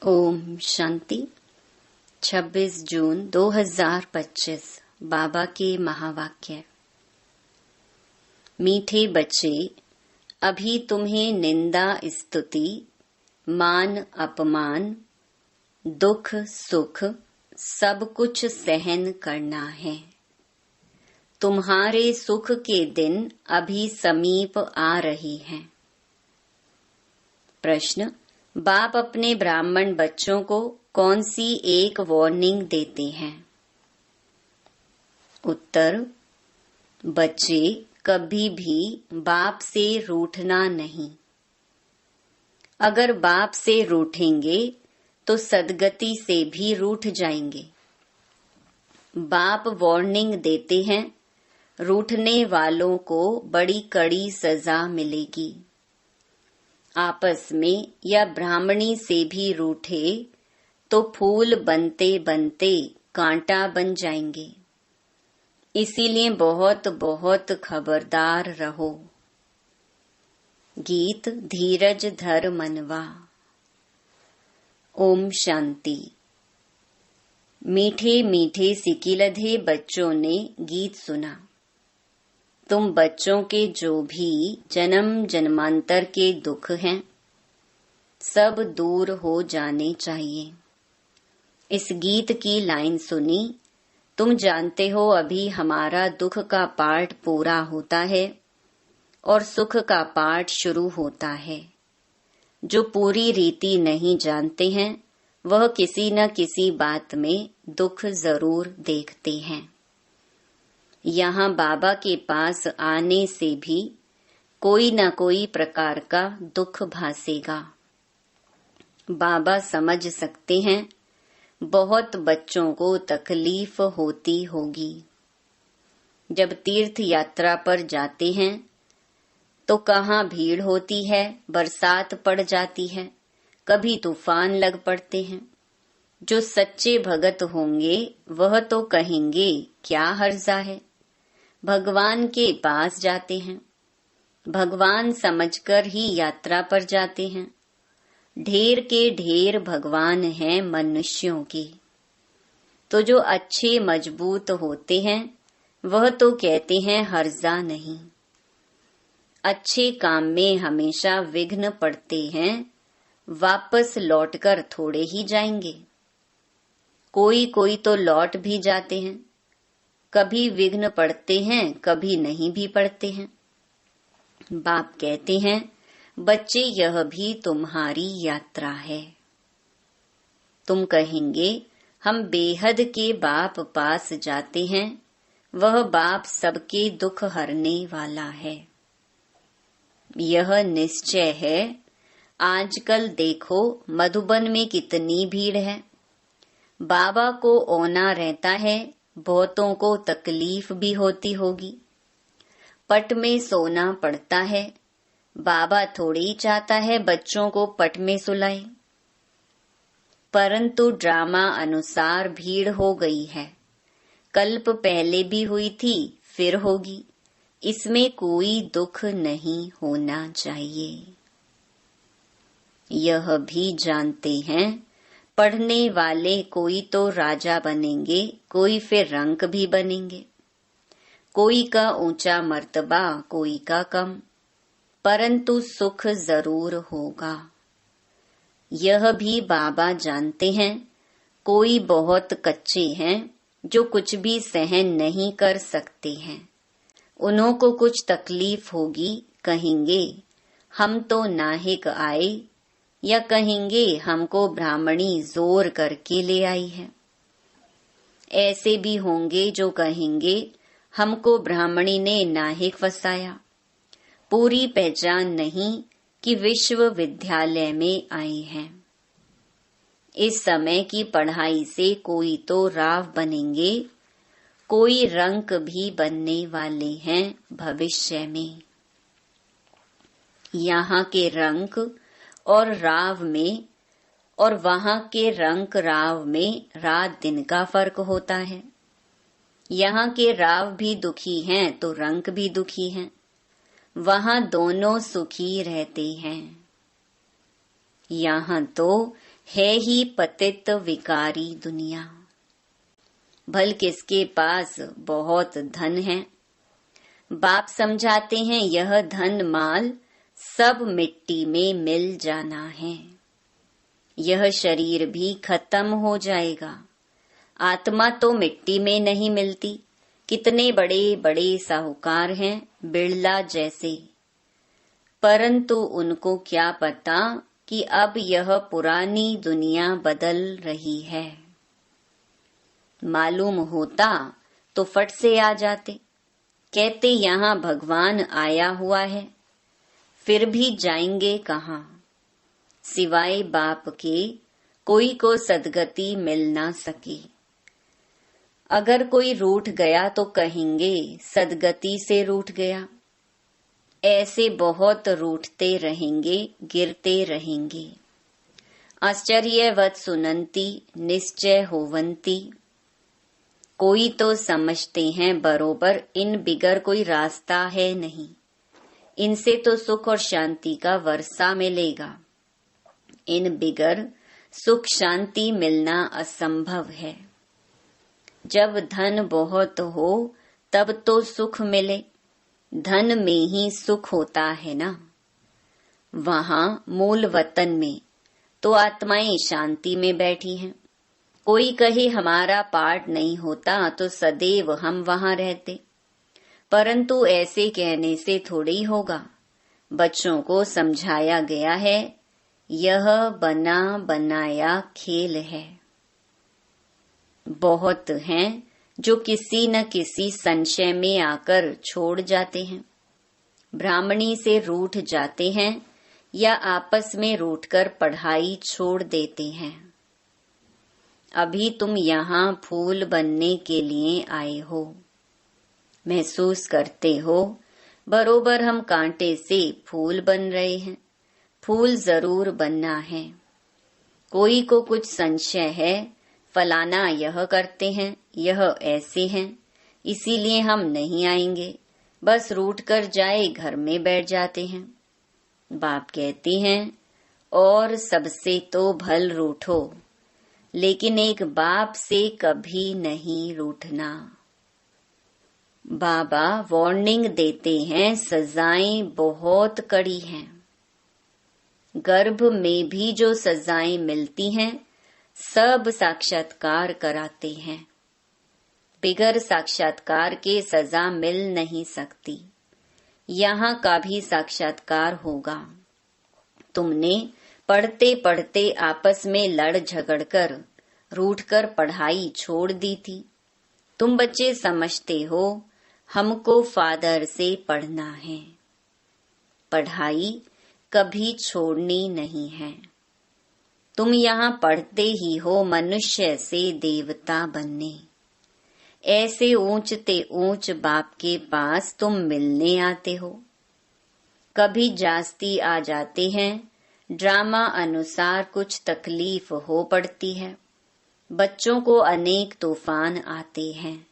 ओम शांति। 26 जून 2025 बाबा के महावाक्य। मीठे बच्चे, अभी तुम्हें निंदा स्तुति, मान अपमान, दुख सुख सब कुछ सहन करना है। तुम्हारे सुख के दिन अभी समीप आ रही हैं। प्रश्न: बाप अपने ब्राह्मण बच्चों को कौन सी एक वार्निंग देते हैं? उत्तर: बच्चे, कभी भी बाप से रूठना नहीं। अगर बाप से रूठेंगे तो सदगति से भी रूठ जाएंगे। बाप वार्निंग देते हैं, रूठने वालों को बड़ी कड़ी सजा मिलेगी। आपस में या ब्राह्मणी से भी रूठे तो फूल बनते बनते कांटा बन जाएंगे। इसीलिए बहुत बहुत खबरदार रहो। गीत धीरज धर मनवा। ओम शांति। मीठे मीठे सिकिलधे बच्चों ने गीत सुना। तुम बच्चों के जो भी जन्म जन्मांतर के दुख हैं, सब दूर हो जाने चाहिए। इस गीत की लाइन सुनी, तुम जानते हो अभी हमारा दुख का पाठ पूरा होता है और सुख का पाठ शुरू होता है। जो पूरी रीति नहीं जानते हैं, वह किसी न किसी बात में दुख जरूर देखते हैं। यहाँ बाबा के पास आने से भी कोई न कोई प्रकार का दुख भासेगा। बाबा समझ सकते हैं, बहुत बच्चों को तकलीफ होती होगी। जब तीर्थ यात्रा पर जाते हैं तो कहाँ भीड़ होती है, बरसात पड़ जाती है, कभी तूफान लग पड़ते हैं। जो सच्चे भगत होंगे वह तो कहेंगे क्या हर्जा है, भगवान के पास जाते हैं। भगवान समझकर ही यात्रा पर जाते हैं। ढेर के ढेर भगवान हैं मनुष्यों की। तो जो अच्छे मजबूत होते हैं वह तो कहते हैं हर्जा नहीं। अच्छे काम में हमेशा विघ्न पड़ते हैं, वापस लौटकर थोड़े ही जाएंगे। कोई कोई तो लौट भी जाते हैं। कभी विघ्न पड़ते हैं, कभी नहीं भी पड़ते हैं। बाप कहते हैं, बच्चे यह भी तुम्हारी यात्रा है। तुम कहेंगे हम बेहद के बाप पास जाते हैं, वह बाप सबके दुख हरने वाला है। यह निश्चय है। आजकल देखो मधुबन में कितनी भीड़ है। बाबा को औना रहता है, बहुतों को तकलीफ भी होती होगी। पट में सोना पड़ता है। बाबा थोड़ी चाहता है बच्चों को पट में सुलाए। परंतु ड्रामा अनुसार भीड़ हो गई है। कल्प पहले भी हुई थी, फिर होगी। इसमें कोई दुख नहीं होना चाहिए। यह भी जानते हैं, पढ़ने वाले कोई तो राजा बनेंगे, कोई फिर रंक भी बनेंगे। कोई का ऊंचा मर्तबा, कोई का कम, परंतु सुख जरूर होगा। यह भी बाबा जानते हैं। कोई बहुत कच्चे हैं जो कुछ भी सहन नहीं कर सकते हैं। उन्हों को कुछ तकलीफ होगी, कहेंगे हम तो नाहिक आए, या कहेंगे हमको ब्राह्मणी जोर करके ले आई है। ऐसे भी होंगे जो कहेंगे हमको ब्राह्मणी ने नाहिक फंसाया। पूरी पहचान नहीं कि विश्वविद्यालय में आए हैं। इस समय की पढ़ाई से कोई तो राव बनेंगे, कोई रंक भी बनने वाले हैं भविष्य में। यहाँ के रंक और राव में और वहाँ के रंक राव में रात दिन का फर्क होता है। यहाँ के राव भी दुखी हैं तो रंक भी दुखी हैं। वहाँ दोनों सुखी रहते हैं। यहाँ तो है ही पतित विकारी दुनिया। भल किसके पास बहुत धन है, बाप समझाते हैं यह धन माल सब मिट्टी में मिल जाना है। यह शरीर भी खत्म हो जाएगा। आत्मा तो मिट्टी में नहीं मिलती। कितने बड़े बड़े साहूकार हैं बिड़ला जैसे, परंतु उनको क्या पता कि अब यह पुरानी दुनिया बदल रही है। मालूम होता तो फट से आ जाते, कहते यहाँ भगवान आया हुआ है। फिर भी जाएंगे कहाँ, सिवाय बाप के कोई को सदगति मिल ना सके। अगर कोई रूठ गया तो कहेंगे सदगति से रूठ गया। ऐसे बहुत रूठते रहेंगे, गिरते रहेंगे। आश्चर्यवत सुनंती निश्चय होवंती। कोई तो समझते हैं बरोबर इन बिगर कोई रास्ता है नहीं, इनसे तो सुख और शांति का वर्षा मिलेगा। इन बिगर सुख शांति मिलना असंभव है। जब धन बहुत हो तब तो सुख मिले, धन में ही सुख होता है ना। वहां मूल वतन में तो आत्माएं शांति में बैठी हैं। कोई कहे हमारा पाठ नहीं होता तो सदैव हम वहां रहते, परंतु ऐसे कहने से थोड़ी होगा। बच्चों को समझाया गया है यह बना बनाया खेल है। बहुत हैं जो किसी न किसी संशय में आकर छोड़ जाते हैं, ब्राह्मणी से रूठ जाते हैं या आपस में रूठकर पढ़ाई छोड़ देते हैं। अभी तुम यहाँ फूल बनने के लिए आए हो, महसूस करते हो बरोबर हम कांटे से फूल बन रहे हैं। फूल जरूर बनना है। कोई को कुछ संशय है, फलाना यह करते हैं, यह ऐसे हैं, इसीलिए हम नहीं आएंगे, बस रूठ कर जाए घर में बैठ जाते हैं। बाप कहते हैं और सबसे तो भल रूठो, लेकिन एक बाप से कभी नहीं रूठना। बाबा वार्निंग देते हैं सजाएं बहुत कड़ी हैं। गर्भ में भी जो सजाएं मिलती हैं सब साक्षात्कार कराते हैं। बिगर साक्षात्कार के सजा मिल नहीं सकती। यहाँ का भी साक्षात्कार होगा। तुमने पढ़ते पढ़ते आपस में लड़ झगड़कर रूठकर पढ़ाई छोड़ दी थी। तुम बच्चे समझते हो हमको फादर से पढ़ना है। पढ़ाई कभी छोड़नी नहीं है। तुम यहाँ पढ़ते ही हो मनुष्य से देवता बनने। ऐसे ऊंचते ऊंच बाप के पास तुम मिलने आते हो। कभी जास्ती आ जाते हैं, ड्रामा अनुसार कुछ तकलीफ हो पड़ती है। बच्चों को अनेक तूफान आते हैं।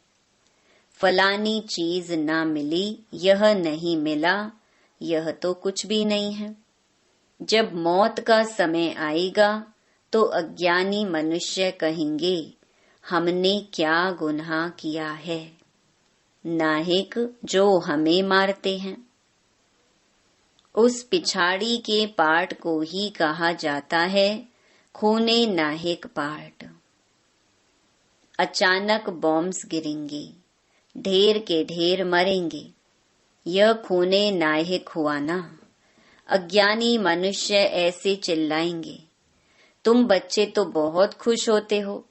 फलानी चीज ना मिली, यह नहीं मिला, यह तो कुछ भी नहीं है। जब मौत का समय आएगा तो अज्ञानी मनुष्य कहेंगे हमने क्या गुनाह किया है, नाहिक जो हमें मारते हैं। उस पिछाड़ी के पाठ को ही कहा जाता है खूने नाहिक पाठ। अचानक बॉम्ब्स गिरेंगे, ढेर के ढेर मरेंगे, यह खूने नाहिक हुआ ना। अज्ञानी मनुष्य ऐसे चिल्लाएंगे। तुम बच्चे तो बहुत खुश होते हो,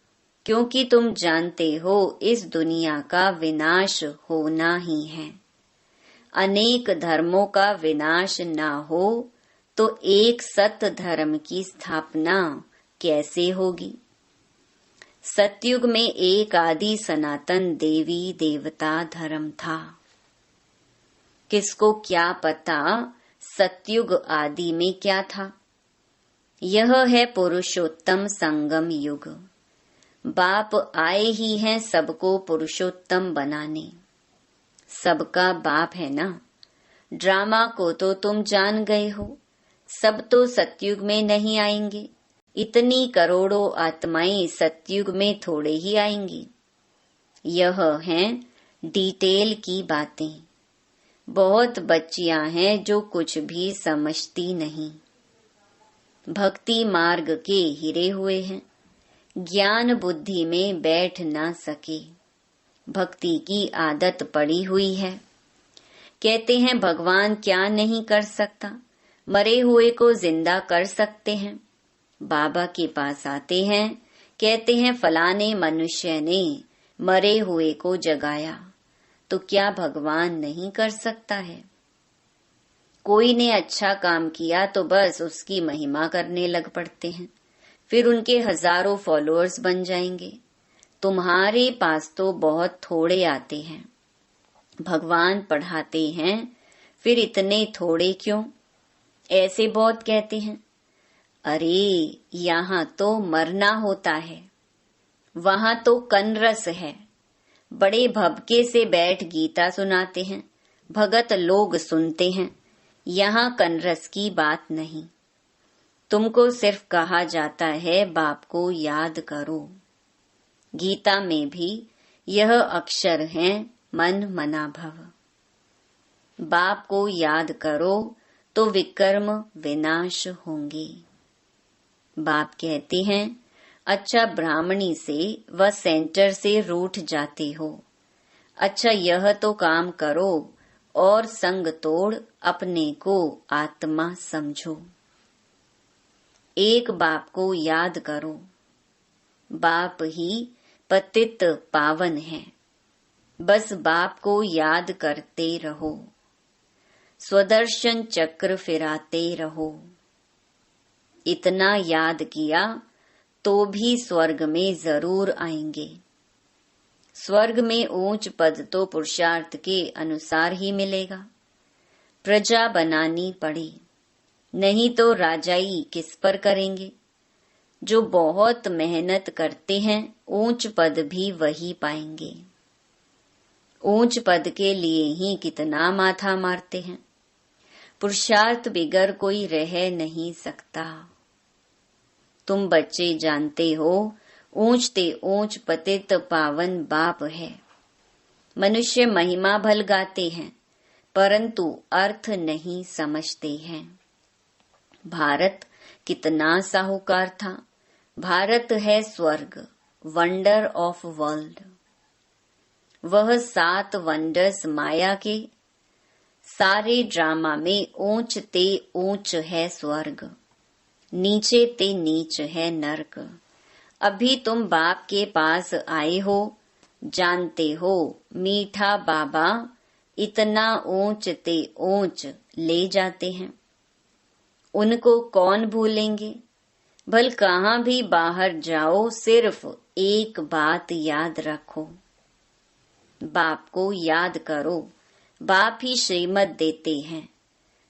क्योंकि तुम जानते हो इस दुनिया का विनाश होना ही है। अनेक धर्मों का विनाश ना हो तो एक सत धर्म की स्थापना कैसे होगी। सतयुग में एक आदि सनातन देवी देवता धर्म था। किसको क्या पता सतयुग आदि में क्या था। यह है पुरुषोत्तम संगम युग। बाप आए ही हैं सबको पुरुषोत्तम बनाने। सबका बाप है ना। ड्रामा को तो तुम जान गए हो। सब तो सतयुग में नहीं आएंगे, इतनी करोड़ों आत्माएं सतयुग में थोड़े ही आएंगी। यह हैं डिटेल की बातें। बहुत बच्चियां हैं जो कुछ भी समझती नहीं, भक्ति मार्ग के हिरे हुए हैं, ज्ञान बुद्धि में बैठ ना सके, भक्ति की आदत पड़ी हुई है। कहते हैं भगवान क्या नहीं कर सकता, मरे हुए को जिंदा कर सकते हैं। बाबा के पास आते हैं, कहते हैं फलाने मनुष्य ने मरे हुए को जगाया, तो क्या भगवान नहीं कर सकता है? कोई ने अच्छा काम किया तो बस उसकी महिमा करने लग पड़ते हैं, फिर उनके हजारों फॉलोअर्स बन जाएंगे। तुम्हारे पास तो बहुत थोड़े आते हैं। भगवान पढ़ाते हैं, फिर इतने थोड़े क्यों? ऐसे बहुत कहते हैं, अरे यहाँ तो मरना होता है, वहां तो कनरस है। बड़े भभके से बैठ गीता सुनाते हैं, भगत लोग सुनते हैं। यहाँ कनरस की बात नहीं। तुमको सिर्फ कहा जाता है बाप को याद करो। गीता में भी यह अक्षर हैं, मन मना भव। बाप को याद करो तो विकर्म विनाश होंगे। बाप कहते हैं, अच्छा ब्राह्मणी से व सेंटर से रूठ जाते हो, अच्छा यह तो काम करो और संग तोड़ अपने को आत्मा समझो। एक बाप को याद करो। बाप ही पतित पावन है, बस बाप को याद करते रहो, स्वदर्शन चक्र फिराते रहो। इतना याद किया तो भी स्वर्ग में जरूर आएंगे। स्वर्ग में ऊंच पद तो पुरुषार्थ के अनुसार ही मिलेगा। प्रजा बनानी पड़ी, नहीं तो राजाई किस पर करेंगे। जो बहुत मेहनत करते हैं ऊंच पद भी वही पाएंगे। ऊंच पद के लिए ही कितना माथा मारते हैं। पुरुषार्थ बिगर कोई रह नहीं सकता। तुम बच्चे जानते हो, ऊंच ते ऊंच पतित पावन बाप है। मनुष्य महिमा भल गाते हैं, परंतु अर्थ नहीं समझते हैं। भारत कितना साहूकार था। भारत है स्वर्ग, वंडर ऑफ वर्ल्ड। वह 7 वंडर्स माया के। सारे ड्रामा में ऊंच ते ऊंच है स्वर्ग, नीचे ते नीच है नरक। अभी तुम बाप के पास आए हो, जानते हो मीठा बाबा इतना ऊंच ते ऊंच ले जाते हैं। उनको कौन भूलेंगे। भल कहाँ भी बाहर जाओ, सिर्फ एक बात याद रखो, बाप को याद करो। बाप ही श्रीमत देते हैं,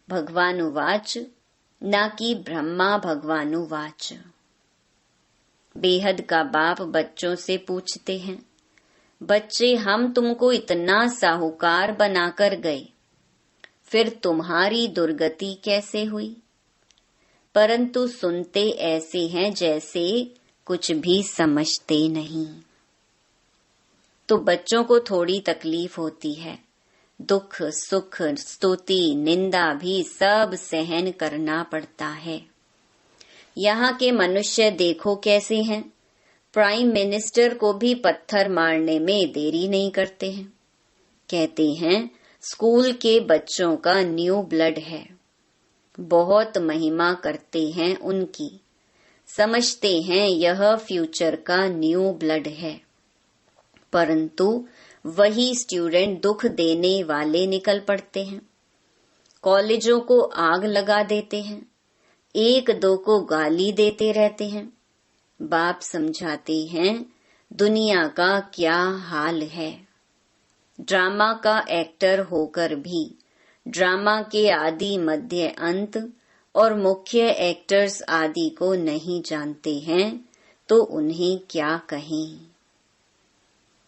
भगवानुवाच ना कि ब्रह्मा भगवानुवाच। बेहद का बाप बच्चों से पूछते हैं, बच्चे हम तुमको इतना साहूकार बनाकर गए, फिर तुम्हारी दुर्गति कैसे हुई। परंतु सुनते ऐसे हैं जैसे कुछ भी समझते नहीं। तो बच्चों को थोड़ी तकलीफ होती है, दुख सुख स्तुति निंदा भी सब सहन करना पड़ता है। यहाँ के मनुष्य देखो कैसे हैं। प्राइम मिनिस्टर को भी पत्थर मारने में देरी नहीं करते हैं। कहते हैं स्कूल के बच्चों का न्यू ब्लड है। बहुत महिमा करते हैं उनकी, समझते हैं यह फ्यूचर का न्यू ब्लड है। परंतु वही स्टूडेंट दुख देने वाले निकल पड़ते हैं। कॉलेजों को आग लगा देते हैं, एक दो को गाली देते रहते हैं। बाप समझाते हैं दुनिया का क्या हाल है। ड्रामा का एक्टर होकर भी ड्रामा के आदि मध्य अंत और मुख्य एक्टर्स आदि को नहीं जानते हैं तो उन्हें क्या कहें।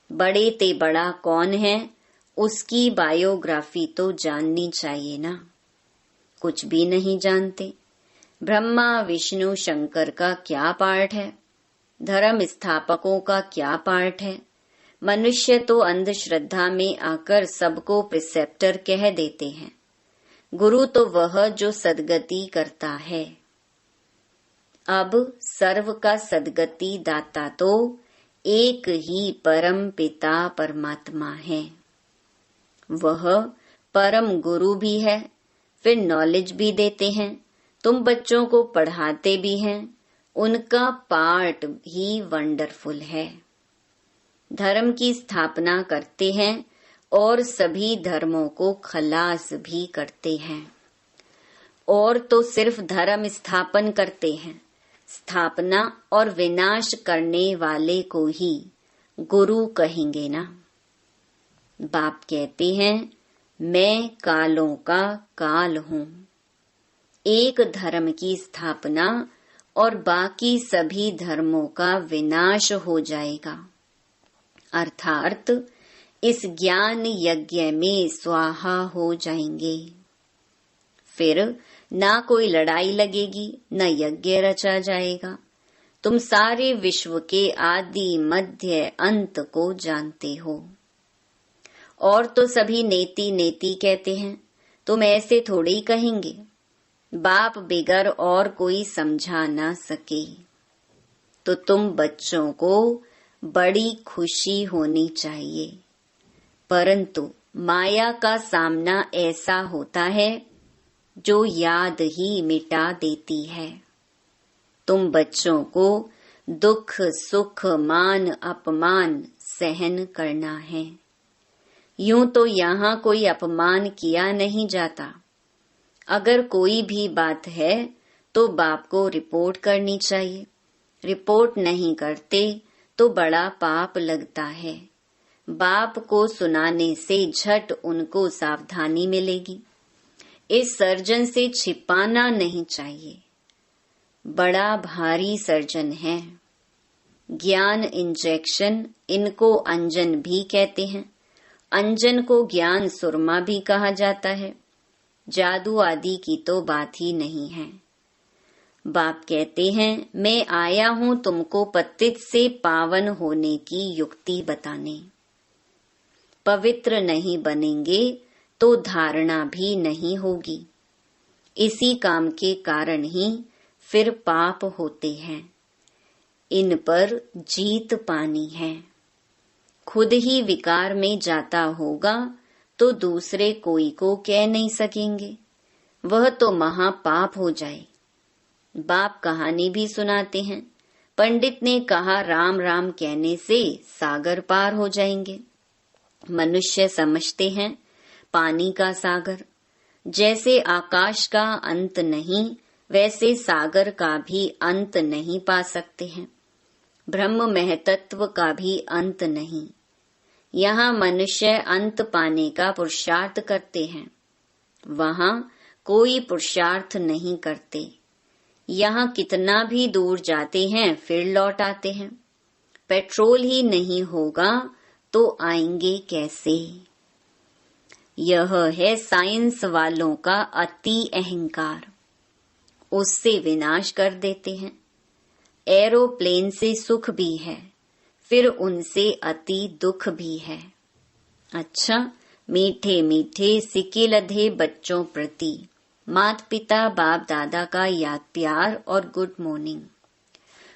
बड़े ते बड़ा कौन है, उसकी बायोग्राफी तो जाननी चाहिए ना। कुछ भी नहीं जानते। ब्रह्मा विष्णु शंकर का क्या पार्ट है? धर्म स्थापकों का क्या पार्ट है? मनुष्य तो अंधश्रद्धा में आकर सबको प्रिसेप्टर कह देते हैं। गुरु तो वह जो सद्गति करता है। अब सर्व का सद्गति दाता तो एक ही परम पिता परमात्मा है। वह परम गुरु भी है, फिर नॉलेज भी देते हैं। तुम बच्चों को पढ़ाते भी हैं। उनका पार्ट ही वंडरफुल है। धर्म की स्थापना करते हैं और सभी धर्मों को खलास भी करते हैं। और तो सिर्फ धर्म स्थापन करते हैं। स्थापना और विनाश करने वाले को ही गुरु कहेंगे ना। बाप कहते हैं, मैं कालों का काल हूँ। एक धर्म की स्थापना और बाकी सभी धर्मों का विनाश हो जाएगा। अर्थात इस ज्ञान यज्ञ में स्वाहा हो जाएंगे। फिर ना कोई लड़ाई लगेगी, न यज्ञ रचा जाएगा। तुम सारे विश्व के आदि मध्य अंत को जानते हो। और तो सभी नेति नेति कहते हैं। तुम ऐसे थोड़े ही कहेंगे। बाप बिगर और कोई समझा ना सके। तो तुम बच्चों को बड़ी खुशी होनी चाहिए। परंतु माया का सामना ऐसा होता है जो याद ही मिटा देती है। तुम बच्चों को दुख सुख मान अपमान सहन करना है। यूं तो यहाँ कोई अपमान किया नहीं जाता। अगर कोई भी बात है तो बाप को रिपोर्ट करनी चाहिए। रिपोर्ट नहीं करते तो बड़ा पाप लगता है। बाप को सुनाने से झट उनको सावधानी मिलेगी। इस सर्जन से छिपाना नहीं चाहिए। बड़ा भारी सर्जन है। ज्ञान इंजेक्शन, इनको अंजन भी कहते हैं। अंजन को ज्ञान सुरमा भी कहा जाता है। जादू आदि की तो बात ही नहीं है। बाप कहते हैं, मैं आया हूँ तुमको पतित से पावन होने की युक्ति बताने। पवित्र नहीं बनेंगे तो धारणा भी नहीं होगी। इसी काम के कारण ही फिर पाप होते हैं। इन पर जीत पानी है। खुद ही विकार में जाता होगा तो दूसरे कोई को कह नहीं सकेंगे। वह तो महापाप हो जाए। बाप कहानी भी सुनाते हैं। पंडित ने कहा राम राम कहने से सागर पार हो जाएंगे। मनुष्य समझते हैं पानी का सागर। जैसे आकाश का अंत नहीं, वैसे सागर का भी अंत नहीं पा सकते हैं। ब्रह्म महतत्व का भी अंत नहीं। यहाँ मनुष्य अंत पाने का पुरुषार्थ करते हैं। वहाँ कोई पुरुषार्थ नहीं करते। यहाँ कितना भी दूर जाते हैं फिर लौट आते हैं। पेट्रोल ही नहीं होगा तो आएंगे कैसे? यह है साइंस वालों का अति अहंकार। उससे विनाश कर देते हैं। एरोप्लेन से सुख भी है, फिर उनसे अति दुख भी है। अच्छा, मीठे मीठे सिकिलधे बच्चों प्रति माता पिता बाप दादा का याद प्यार और गुड मॉर्निंग।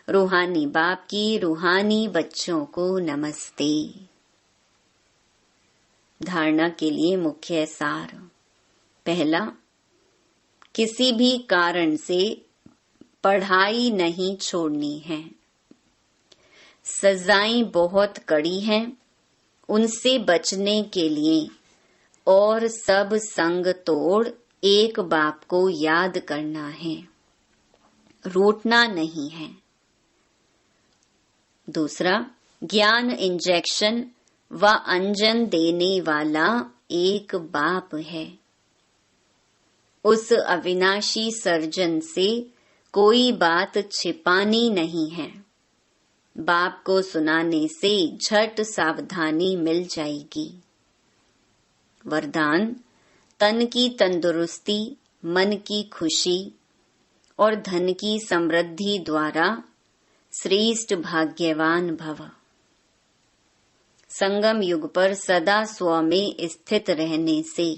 रूहानी बाप की रूहानी बच्चों को नमस्ते। धारणा के लिए मुख्य सार। पहला, किसी भी कारण से पढ़ाई नहीं छोड़नी है। सजाएं बहुत कड़ी हैं, उनसे बचने के लिए और सब संग तोड़ एक बाप को याद करना है। रूठना नहीं है। दूसरा, ज्ञान इंजेक्शन व अंजन देने वाला एक बाप है। उस अविनाशी सर्जन से कोई बात छिपानी नहीं है। बाप को सुनाने से झट सावधानी मिल जाएगी। वरदान, तन की तंदुरुस्ती, मन की खुशी और धन की समृद्धि द्वारा श्रेष्ठ भाग्यवान भव। संगम युग पर सदा स्व में स्थित रहने से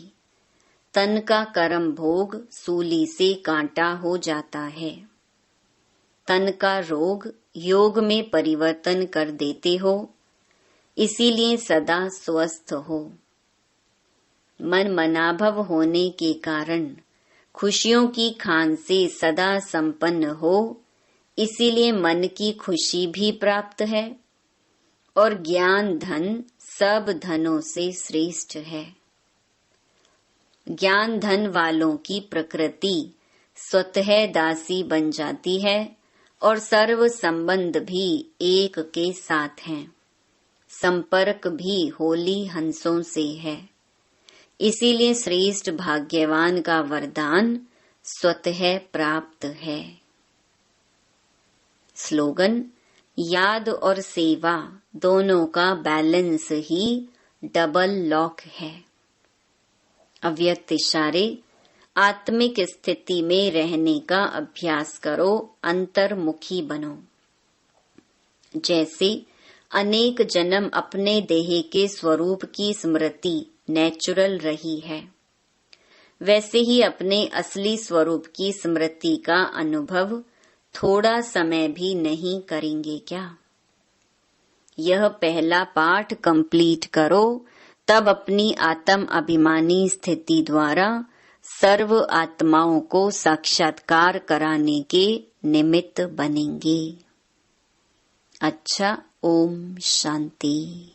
तन का कर्म भोग सूली से कांटा हो जाता है। तन का रोग योग में परिवर्तन कर देते हो, इसीलिए सदा स्वस्थ हो। मन मनाभव होने के कारण खुशियों की खान से सदा संपन्न हो, इसीलिए मन की खुशी भी प्राप्त है और ज्ञान धन सब धनों से श्रेष्ठ है। ज्ञान धन वालों की प्रकृति स्वतः दासी बन जाती है और सर्व संबंध भी एक के साथ हैं। संपर्क भी होली हंसों से है। इसीलिए श्रेष्ठ भाग्यवान का वरदान स्वतः प्राप्त है। स्लोगन: याद और सेवा दोनों का बैलेंस ही डबल लॉक है। अव्यक्त इशारे: आत्मिक स्थिति में रहने का अभ्यास करो, अंतर्मुखी बनो। जैसे अनेक जन्म अपने देह के स्वरूप की स्मृति नेचुरल रही है, वैसे ही अपने असली स्वरूप की स्मृति का अनुभव थोड़ा समय भी नहीं करेंगे क्या? यह पहला पाठ कंप्लीट करो, तब अपनी आत्म अभिमानी स्थिति द्वारा सर्व आत्माओं को साक्षात्कार कराने के निमित्त बनेंगे। अच्छा, ओम शांति।